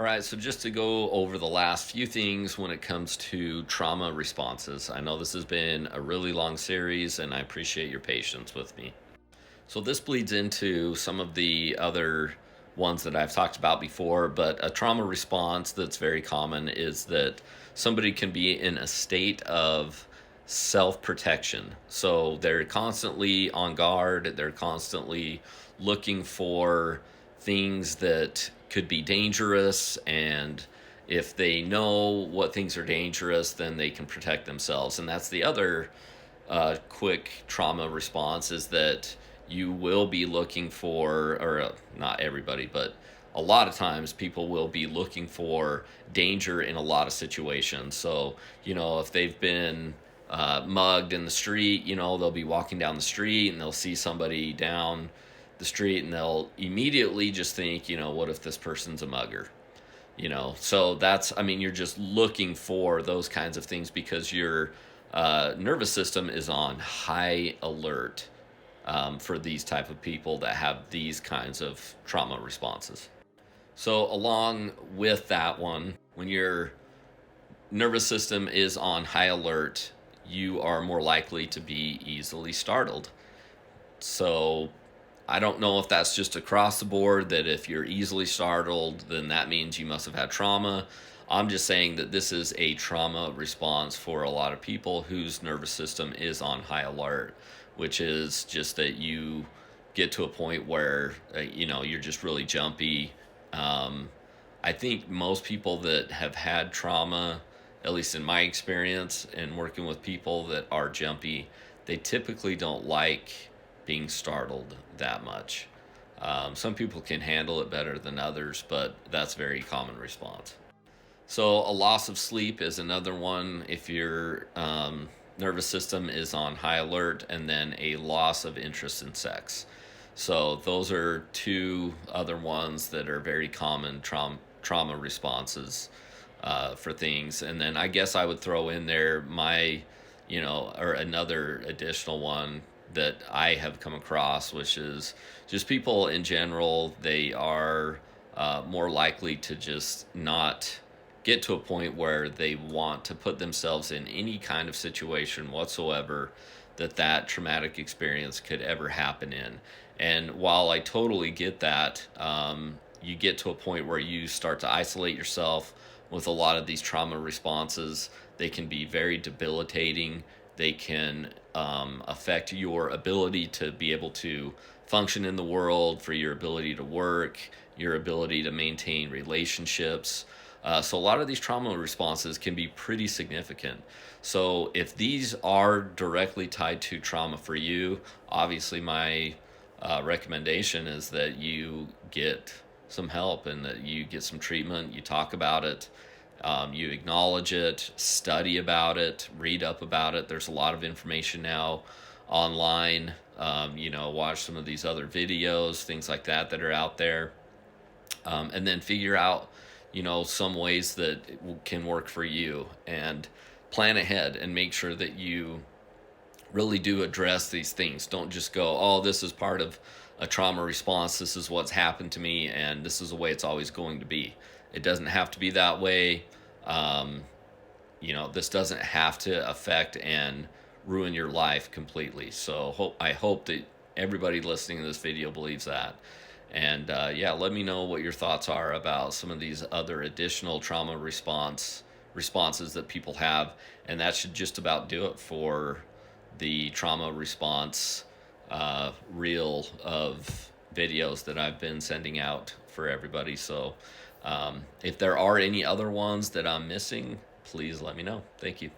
All right, so just to go over the last few things when it comes to trauma responses. I know this has been a really long series and I appreciate your patience with me. So, this bleeds into some of the other ones that I've talked about before, but a trauma response that's very common is that somebody can be in a state of self protection. So, they're constantly on guard, they're constantly looking for things that could be dangerous, and if they know what things are dangerous, then they can protect themselves. And that's the other quick trauma response, is that you will be looking for, or not everybody, but a lot of times people will be looking for danger in a lot of situations. So, if they've been mugged in the street, they'll be walking down the street and they'll see somebody down the street and they'll immediately just think, what if this person's a mugger? So you're just looking for those kinds of things because your nervous system is on high alert for these type of people that have these kinds of trauma responses. So along with that one, when your nervous system is on high alert, you are more likely to be easily startled. So I don't know if that's just across the board, that if you're easily startled, then that means you must have had trauma. I'm just saying that this is a trauma response for a lot of people whose nervous system is on high alert, which is just that you get to a point where, you're just really jumpy. I think most people that have had trauma, at least in my experience and working with people that are jumpy, they typically don't like being startled that much. Some people can handle it better than others, but that's a very common response. So, a loss of sleep is another one if your nervous system is on high alert, and then a loss of interest in sex. So, those are two other ones that are very common trauma responses for things. And then I guess I would throw in there or another additional one that I have come across, which is just people in general. They are more likely to just not get to a point where they want to put themselves in any kind of situation whatsoever that traumatic experience could ever happen in. And while I totally get that, you get to a point where you start to isolate yourself with a lot of these trauma responses. They can be very debilitating. They can affect your ability to be able to function in the world, for your ability to work, your ability to maintain relationships. So a lot of these trauma responses can be pretty significant. So if these are directly tied to trauma for you, obviously my recommendation is that you get some help and that you get some treatment. You talk about it. You acknowledge it, study about it, read up about it. There's a lot of information now online. Watch some of these other videos, things like that are out there, and then figure out, some ways that it can work for you, and plan ahead and make sure that you really do address these things. Don't just go, oh, this is part of a trauma response. This is what's happened to me, and this is the way it's always going to be. It doesn't have to be that way. This doesn't have to affect and ruin your life completely. So I hope that everybody listening to this video believes that. And let me know what your thoughts are about some of these other additional trauma responses that people have. And that should just about do it for the trauma response reel of videos that I've been sending out for everybody. So if there are any other ones that I'm missing, please let me know. Thank you.